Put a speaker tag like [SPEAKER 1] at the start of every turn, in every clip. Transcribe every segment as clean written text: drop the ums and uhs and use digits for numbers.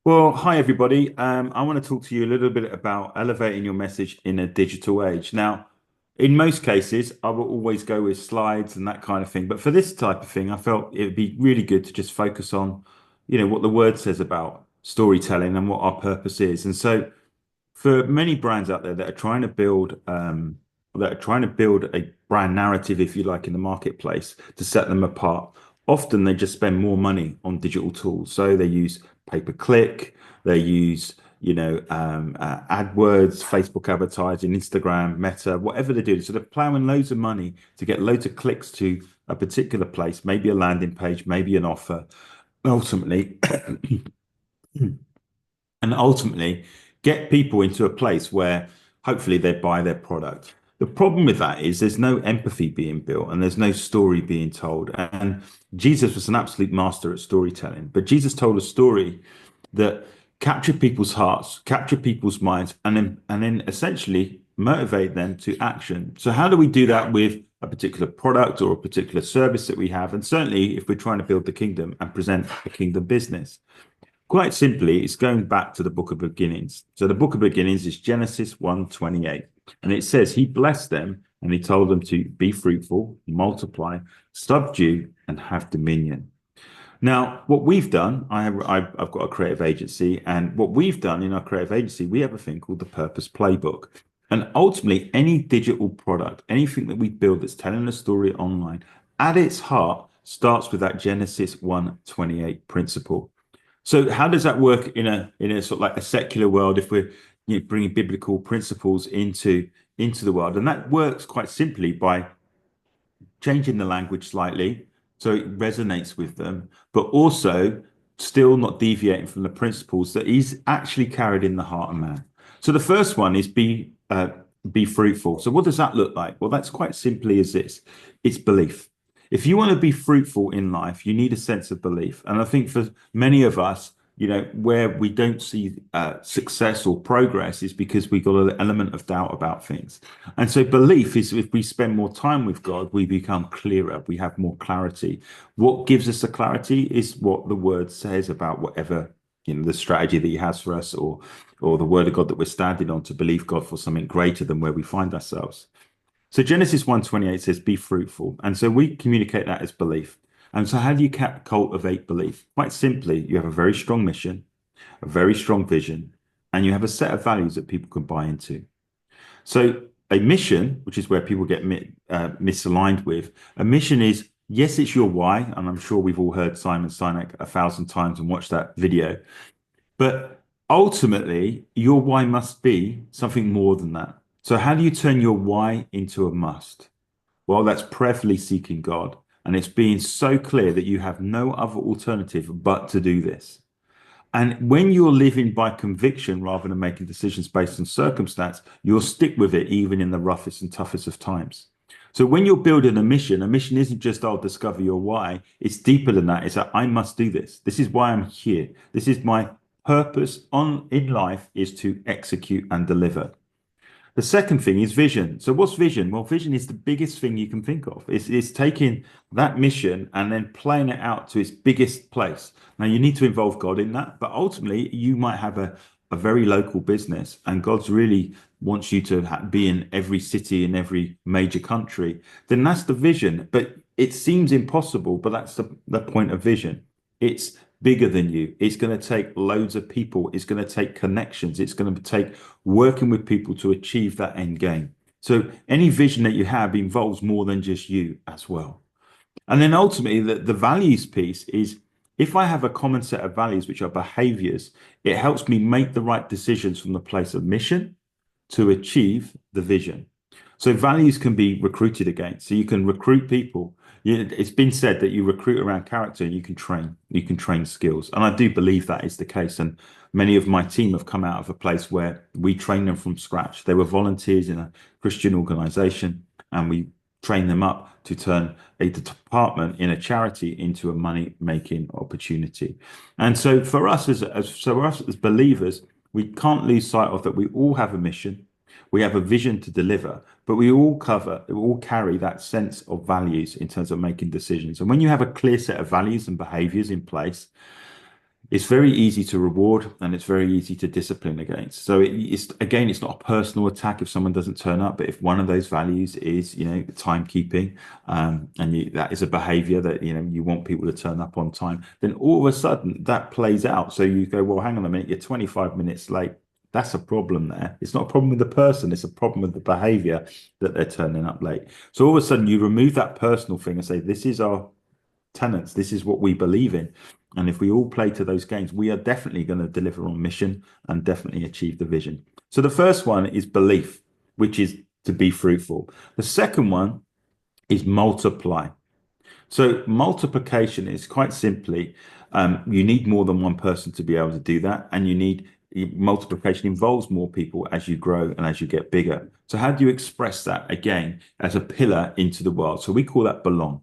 [SPEAKER 1] Well, hi everybody. I want to talk to you a little bit about elevating your message in a digital age. Now, in most cases, I will always go with slides and that kind of thing. But for this type of thing, I felt it would be really good to just focus on, what the word says about storytelling and what our purpose is. And so for many brands out there that are trying to build a brand narrative, if you like, in the marketplace to set them apart. Often they just spend more money on digital tools. So they use pay-per-click, they use, AdWords, Facebook advertising, Instagram, Meta, whatever they do. So they're plowing loads of money to get loads of clicks to a particular place, maybe a landing page, maybe an offer. Ultimately, and ultimately get people into a place where hopefully they buy their product. The problem with that is there's no empathy being built and there's no story being told. And Jesus was an absolute master at storytelling, but Jesus told a story that captured people's hearts, captured people's minds, and then essentially motivate them to action. So how do we do that with a particular product or a particular service that we have? And certainly if we're trying to build the kingdom and present a kingdom business. Quite simply, it's going back to the book of beginnings. So the book of beginnings is Genesis 1:28. And it says he blessed them and he told them to be fruitful, multiply, subdue, and have dominion. Now, what we've done, I've got a creative agency, and what we've done in our creative agency, we have a thing called the Purpose Playbook. And ultimately, any digital product, anything that we build that's telling a story online, at its heart, starts with that Genesis 1:28 principle. So how does that work in a sort of like a secular world if we're bringing biblical principles into the world? And that works quite simply by changing the language slightly so it resonates with them, but also still not deviating from the principles that is actually carried in the heart of man. So the first one is be fruitful. So what does that look like? Well, that's quite simply as this. It's belief. If you want to be fruitful in life, you need a sense of belief. And I think for many of us, where we don't see success or progress is because we've got an element of doubt about things. And so belief is if we spend more time with God, we become clearer, we have more clarity. What gives us the clarity is what the word says about whatever, the strategy that he has for us or the word of God that we're standing on to believe God for something greater than where we find ourselves. So Genesis 1:28 says, be fruitful. And so we communicate that as belief. And so how do you cultivate belief? Quite simply, you have a very strong mission, a very strong vision, and you have a set of values that people can buy into. So a mission, which is where people get misaligned with, a mission is, yes, it's your why. And I'm sure we've all heard Simon Sinek 1,000 times and watched that video. But ultimately, your why must be something more than that. So how do you turn your why into a must? Well, that's prayerfully seeking God. And it's being so clear that you have no other alternative but to do this. And when you're living by conviction rather than making decisions based on circumstance, you'll stick with it even in the roughest and toughest of times. So when you're building a mission isn't just, I'll discover your why. It's deeper than that. It's that I must do this. This is why I'm here. This is my purpose in life is to execute and deliver. The second thing is vision. So what's vision? Well, vision is the biggest thing you can think of. It's taking that mission and then playing it out to its biggest place. Now, you need to involve God in that, but ultimately you might have a very local business and God's really wants you to be in every city in every major country. Then that's the vision. But it seems impossible, but that's the point of vision. It's bigger than you. It's going to take loads of people. It's going to take connections. It's going to take working with people to achieve that end game. So any vision that you have involves more than just you as well. And then ultimately, the values piece is if I have a common set of values, which are behaviors, it helps me make the right decisions from the place of mission to achieve the vision. So values can be recruited against. So you can recruit people. It's been said that you recruit around character and you can train skills. And I do believe that is the case. And many of my team have come out of a place where we train them from scratch. They were volunteers in a Christian organization and we train them up to turn a department in a charity into a money-making opportunity. And so for us as believers, we can't lose sight of that we all have a mission. We have a vision to deliver, but we all carry that sense of values in terms of making decisions. And when you have a clear set of values and behaviors in place, It's very easy to reward and it's very easy to discipline against. So it's again, it's not a personal attack if someone doesn't turn up, but if one of those values is, timekeeping, and that is a behavior that, you want people to turn up on time, then all of a sudden that plays out. So you go, well, hang on a minute, you're 25 minutes late. That's a problem there. It's not a problem with the person, it's a problem with the behavior that they're turning up late. So all of a sudden you remove that personal thing and say, this is our tenants. This is what we believe in. And if we all play to those games, we are definitely going to deliver on mission and definitely achieve the vision. So the first one is belief, which is to be fruitful. The second one is multiply. So multiplication is quite simply, you need more than one person to be able to do that. And multiplication involves more people as you grow and as you get bigger. So how do you express that again as a pillar into the world? So we call that belong.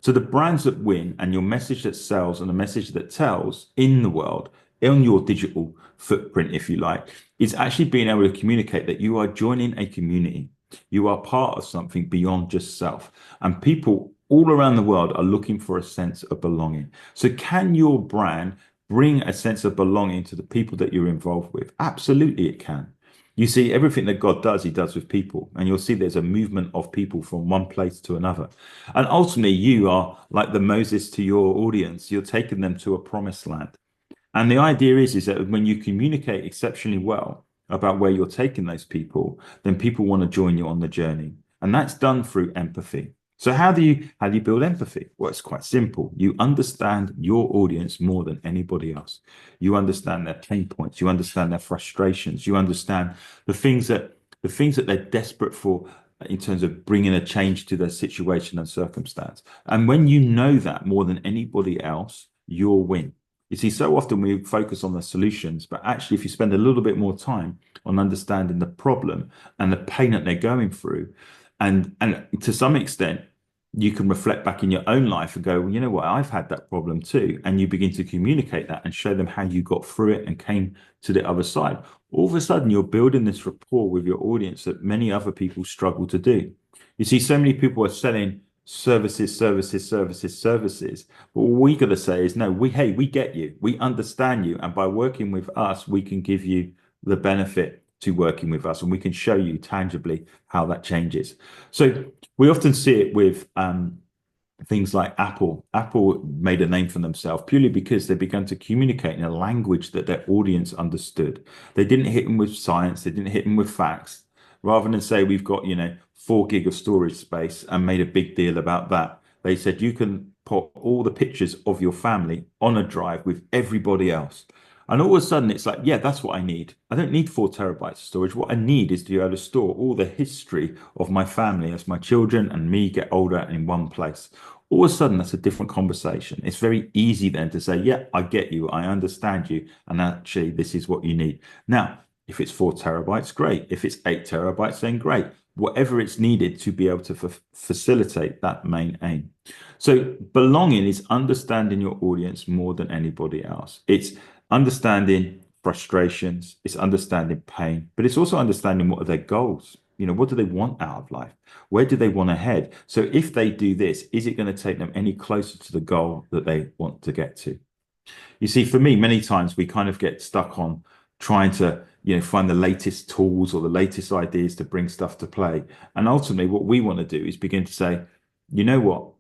[SPEAKER 1] So the brands that win and your message that sells and the message that tells in the world, on your digital footprint, if you like, is actually being able to communicate that you are joining a community. You are part of something beyond just self. And people all around the world are looking for a sense of belonging. So can your brand bring a sense of belonging to the people that you're involved with? Absolutely, it can. You see, everything that God does, he does with people. And you'll see there's a movement of people from one place to another. And ultimately, you are like the Moses to your audience. You're taking them to a promised land. And the idea is that when you communicate exceptionally well about where you're taking those people, then people want to join you on the journey. And that's done through empathy. So how do you build empathy? Well, it's quite simple. You understand your audience more than anybody else. You understand their pain points. You understand their frustrations. You understand the things that they're desperate for in terms of bringing a change to their situation and circumstance. And when you know that more than anybody else, you'll win. You see, so often we focus on the solutions, but actually, if you spend a little bit more time on understanding the problem and the pain that they're going through, and to some extent, you can reflect back in your own life and go, well, you know what, I've had that problem too. And you begin to communicate that and show them how you got through it and came to the other side. All of a sudden, you're building this rapport with your audience that many other people struggle to do. You see, so many people are selling services, services, services, services. But what we got to say is, no, we get you, we understand you. And by working with us, we can give you the benefit to working with us, and we can show you tangibly how that changes. So we often see it with things like Apple. Apple made a name for themselves purely because they began to communicate in a language that their audience understood. They didn't hit them with science, they didn't hit them with facts. Rather than say we've got 4 gig of storage space and made a big deal about that, they said you can put all the pictures of your family on a drive with everybody else. And all of a sudden, it's like, yeah, that's what I need. I don't need 4 terabytes of storage. What I need is to be able to store all the history of my family as my children and me get older in one place. All of a sudden, that's a different conversation. It's very easy then to say, yeah, I get you. I understand you. And actually, this is what you need. Now, if it's 4 terabytes, great. If it's 8 terabytes, then great. Whatever it's needed to be able to facilitate that main aim. So belonging is understanding your audience more than anybody else. It's understanding frustrations, it's understanding pain, but it's also understanding what are their goals. What do they want out of life? Where do they want to head? So if they do this, is it going to take them any closer to the goal that they want to get to? You see, for me, many times we kind of get stuck on trying to, find the latest tools or the latest ideas to bring stuff to play. And ultimately, what we want to do is begin to say, you know what?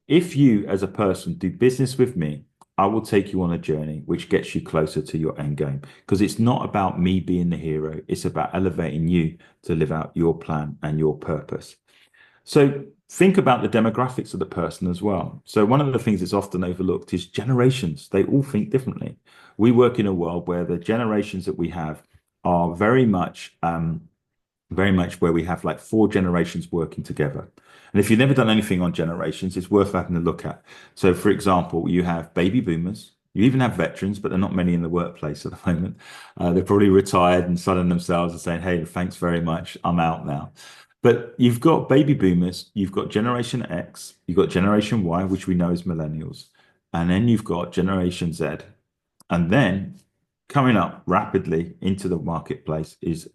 [SPEAKER 1] If you as a person do business with me, I will take you on a journey which gets you closer to your end game, because it's not about me being the hero. It's about elevating you to live out your plan and your purpose. So think about the demographics of the person as well. So one of the things that's often overlooked is generations. They all think differently. We work in a world where the generations that we have are very much where we have like 4 generations working together. And if you've never done anything on generations, it's worth having a look at. So, for example, you have baby boomers, you even have veterans, but there are not many in the workplace at the moment. They're probably retired and sunning themselves and saying, hey, thanks very much, I'm out now. But you've got baby boomers, you've got Generation X, you've got Generation Y, which we know is millennials, and then you've got Generation Z. And then coming up rapidly into the marketplace is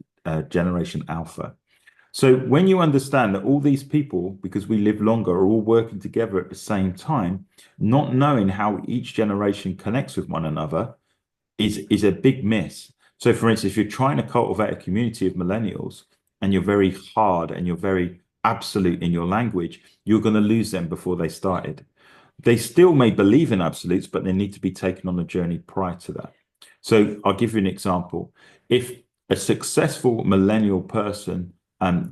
[SPEAKER 1] Generation Alpha. So when you understand that all these people, because we live longer, are all working together at the same time, not knowing how each generation connects with one another, is a big miss. So, for instance, if you're trying to cultivate a community of millennials and you're very hard and you're very absolute in your language, you're going to lose them before they started. They still may believe in absolutes, but they need to be taken on a journey prior to that. So I'll give you an example. If a successful millennial person, a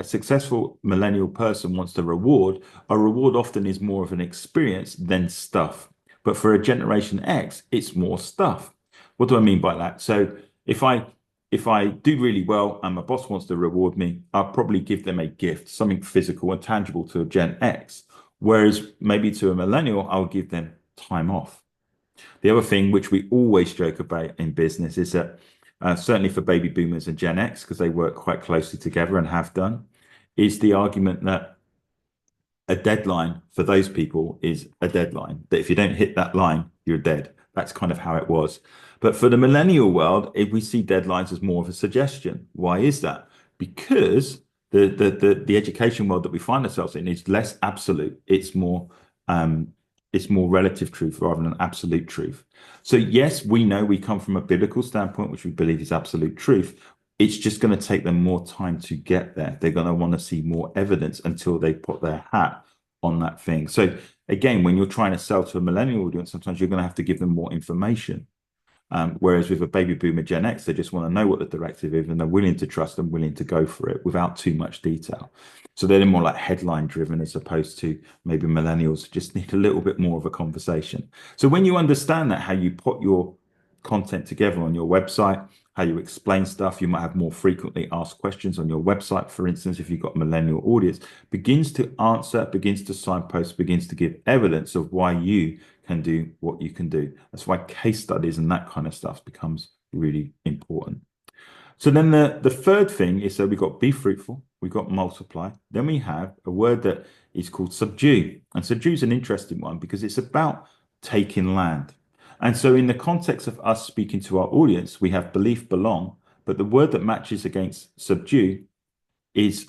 [SPEAKER 1] successful millennial person wants a reward often is more of an experience than stuff. But for a Generation X, it's more stuff. What do I mean by that? So if I if I do really well and my boss wants to reward me, I'll probably give them a gift, something physical and tangible to a Gen X. Whereas maybe to a millennial, I'll give them time off. The other thing which we always joke about in business is that certainly for baby boomers and Gen X, because they work quite closely together and have done, is the argument that a deadline for those people is a deadline. That if you don't hit that line, you're dead. That's kind of how it was. But for the millennial world, we see deadlines as more of a suggestion. Why is that? Because the education world that we find ourselves in is less absolute. It's more relative truth rather than absolute truth. So yes, we know we come from a biblical standpoint, which we believe is absolute truth. It's just going to take them more time to get there. They're going to want to see more evidence until they put their hat on that thing. So again, when you're trying to sell to a millennial audience, sometimes you're going to have to give them more information. Whereas with a baby boomer Gen X, they just want to know what the directive is and they're willing to trust and willing to go for it without too much detail. So they're more like headline driven as opposed to maybe millennials just need a little bit more of a conversation. So when you understand that, how you put your content together on your website, how you explain stuff, you might have more frequently asked questions on your website, for instance, if you've got a millennial audience, begins to answer, begins to signpost, begins to give evidence of why you can do what you can do. That's why case studies and that kind of stuff becomes really important. So then the third thing is, so we've got be fruitful, we've got multiply, then we have a word that is called subdue. And subdue is an interesting one because it's about taking land. And so in the context of us speaking to our audience, we have belief, belong, but the word that matches against subdue is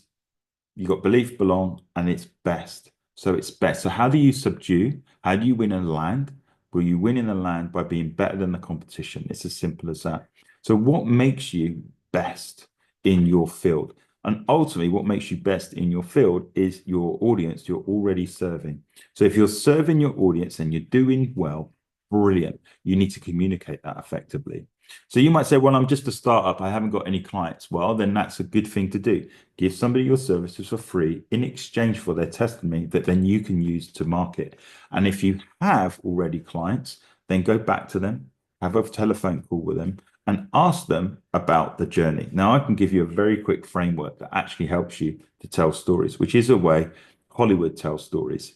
[SPEAKER 1] you got belief, belong, and it's best. So it's best. So how do you subdue? How do you win in land? Will you win in the land by being better than the competition? It's as simple as that. So what makes you best in your field? And ultimately, what makes you best in your field is your audience you're already serving. So if you're serving your audience and you're doing well, brilliant. You need to communicate that effectively. So you might say, well, I'm just a startup. I haven't got any clients. Well, then that's a good thing to do. Give somebody your services for free in exchange for their testimony that then you can use to market. And if you have already clients, then go back to them, have a telephone call with them and ask them about the journey. Now, I can give you a very quick framework that actually helps you to tell stories, which is a way Hollywood tells stories.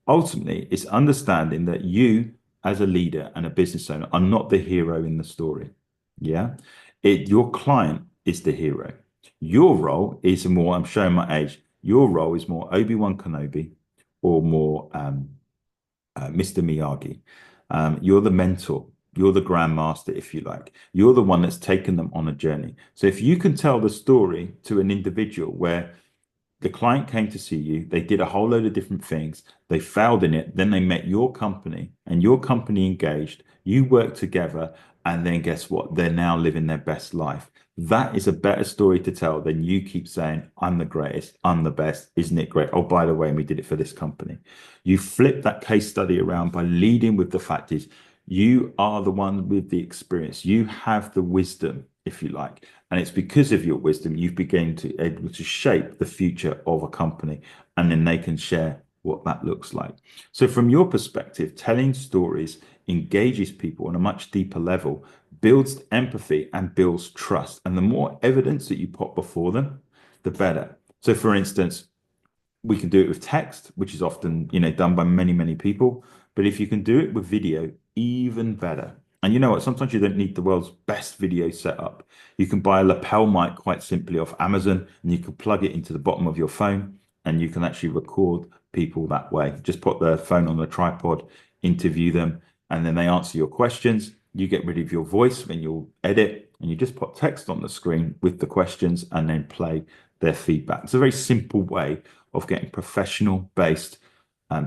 [SPEAKER 1] Ultimately, it's understanding that you as a leader and a business owner are not the hero in the story. Yeah. Your client is the hero. Your role is more, I'm showing my age, your role is more Obi-Wan Kenobi or more Mr. Miyagi. You're the mentor. You're the grandmaster, if you like. You're the one that's taken them on a journey. So if you can tell the story to an individual where the client came to see you, they did a whole load of different things, they failed in it, then they met your company and your company engaged, you worked together, and then guess what? They're now living their best life. That is a better story to tell than you keep saying, I'm the greatest, I'm the best, isn't it great? Oh, by the way, and we did it for this company. You flip that case study around by leading with the fact is you are the one with the experience. You have the wisdom, if you like. And it's because of your wisdom, you've begun to able to shape the future of a company. And then they can share what that looks like. So from your perspective, telling stories engages people on a much deeper level, builds empathy and builds trust. And the more evidence that you put before them, the better. So for instance, we can do it with text, which is often, done by many, many people. But if you can do it with video, even better. And you know what? Sometimes you don't need the world's best video setup. You can buy a lapel mic quite simply off Amazon and you can plug it into the bottom of your phone and you can actually record people that way. Just put the phone on the tripod, interview them, and then they answer your questions. You get rid of your voice when you edit and you just put text on the screen with the questions and then play their feedback. It's a very simple way of getting professional based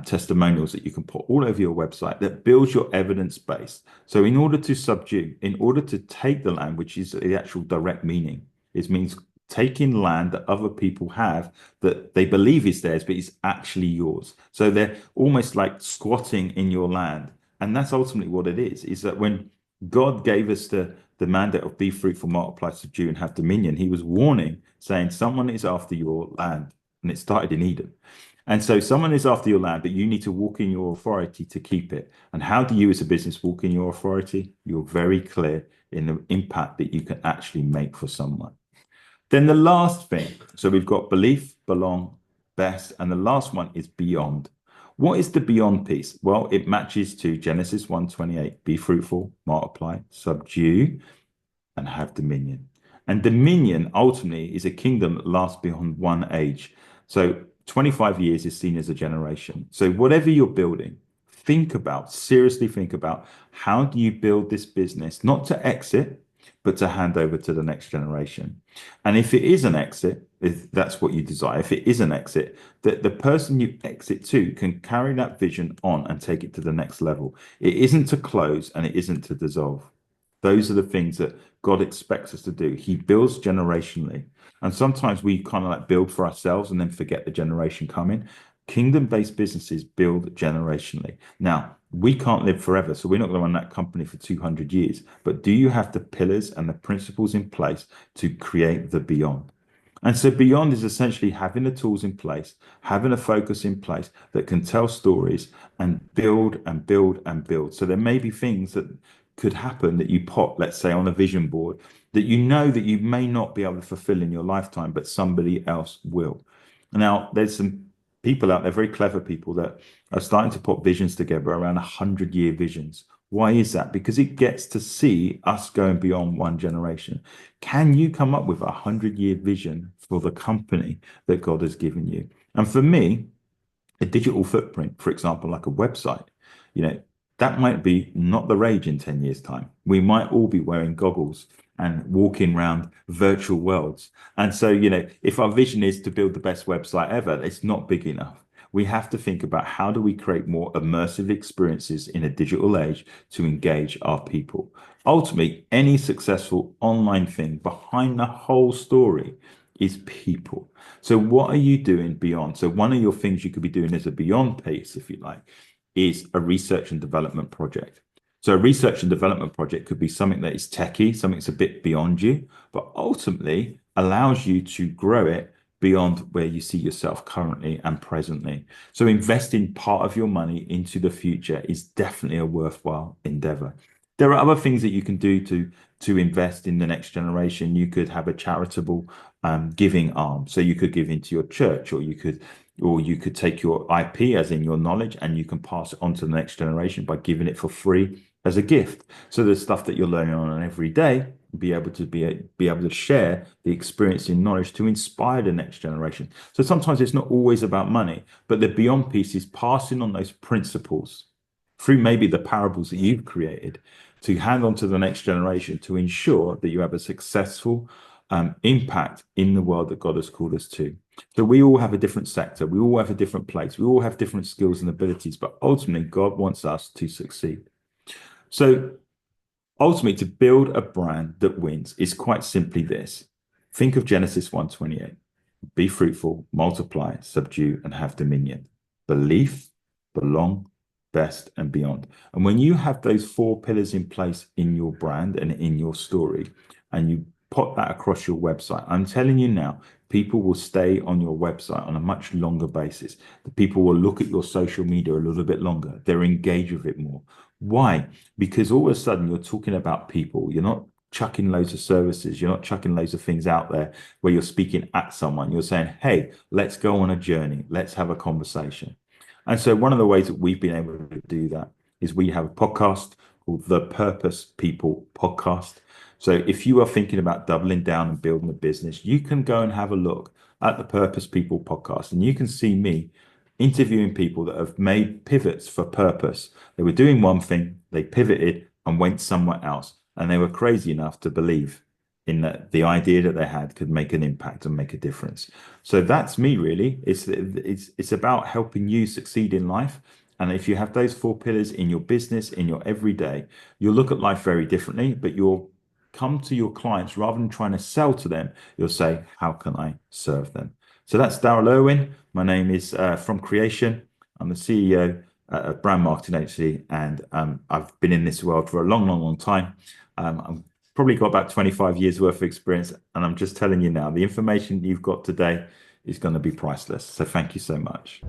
[SPEAKER 1] testimonials that you can put all over your website that builds your evidence base. So in order to subdue, in order to take the land, which is the actual direct meaning, it means taking land that other people have that they believe is theirs, but it's actually yours. So they're almost like squatting in your land. And that's ultimately what it is that when God gave us the mandate of be fruitful, multiply, subdue, and have dominion, he was warning, saying someone is after your land. And it started in Eden. And so someone is after your land, but you need to walk in your authority to keep it. And how do you as a business walk in your authority? You're very clear in the impact that you can actually make for someone. Then the last thing, so we've got belief, belong, best, and the last one is beyond. What is the beyond piece? Well, it matches to Genesis 1:28, be fruitful, multiply, subdue, and have dominion. And dominion ultimately is a kingdom that lasts beyond one age. So 25 years is seen as a generation. So whatever you're building, seriously think about how do you build this business, not to exit, but to hand over to the next generation. And if it is an exit, if that's what you desire, if it is an exit, that the person you exit to can carry that vision on and take it to the next level. It isn't to close and it isn't to dissolve. Those are the things that God expects us to do. He builds generationally. And sometimes we kind of like build for ourselves and then forget the generation coming. Kingdom-based businesses build generationally. Now, we can't live forever, so we're not going to run that company for 200 years. But do you have the pillars and the principles in place to create the beyond? And so beyond is essentially having the tools in place, having a focus in place that can tell stories and build and build and build. So there may be things that could happen that you put, let's say, on a vision board that you know that you may not be able to fulfill in your lifetime, but somebody else will. Now, there's some people out there, very clever people, that are starting to put visions together around 100-year visions. Why is that? Because it gets to see us going beyond one generation. Can you come up with a 100-year vision for the company that God has given you? And for me, a digital footprint, for example, like a website, you know, that might be not the rage in 10 years' time. We might all be wearing goggles and walking around virtual worlds. And so, you know, if our vision is to build the best website ever, it's not big enough. We have to think about how do we create more immersive experiences in a digital age to engage our people. Ultimately, any successful online thing behind the whole story is people. So what are you doing beyond? So one of your things you could be doing as a beyond piece, if you like, is a research and development project. So a research and development project could be something that is techie, something that's a bit beyond you, but ultimately allows you to grow it beyond where you see yourself currently and presently. So investing part of your money into the future is definitely a worthwhile endeavor. There are other things that you can do to invest in the next generation. You could have a charitable giving arm. So you could give into your church, or you could take your IP, as in your knowledge, and you can pass it on to the next generation by giving it for free as a gift. So the stuff that you're learning on every day, be able to share the experience and knowledge to inspire the next generation. So sometimes it's not always about money, but the beyond piece is passing on those principles through maybe the parables that you've created to hand on to the next generation to ensure that you have a successful impact in the world that God has called us to. So we all have a different sector, we all have a different place, we all have different skills and abilities, but ultimately God wants us to succeed. So ultimately, to build a brand that wins is quite simply this. Think of Genesis 1:28. Be fruitful, multiply, subdue, and have dominion. Belief, belong, best, and beyond. And when you have those four pillars in place in your brand and in your story, and you put that across your website, I'm telling you now, people will stay on your website on a much longer basis. The people will look at your social media a little bit longer. They're engaged with it more. Why? Because all of a sudden you're talking about people. You're not chucking loads of services. You're not chucking loads of things out there where you're speaking at someone. You're saying, hey, let's go on a journey. Let's have a conversation. And so one of the ways that we've been able to do that is we have a podcast called the Purpose People Podcast. So if you are thinking about doubling down and building a business, you can go and have a look at the Purpose People Podcast, and you can see me interviewing people that have made pivots for purpose. They were doing one thing, they pivoted and went somewhere else, and they were crazy enough to believe in that the idea that they had could make an impact and make a difference. So that's me really. It's about helping you succeed in life. And if you have those four pillars in your business, in your everyday, you'll look at life very differently, but you'll come to your clients rather than trying to sell to them. You'll say, how can I serve them? So that's Darrell Irwin. My name is from Creation. I'm the CEO at Brand Marketing Agency, and I've been in this world for a long, long, long time. I've probably got about 25 years worth of experience, and I'm just telling you now, the information you've got today is going to be priceless. So thank you so much.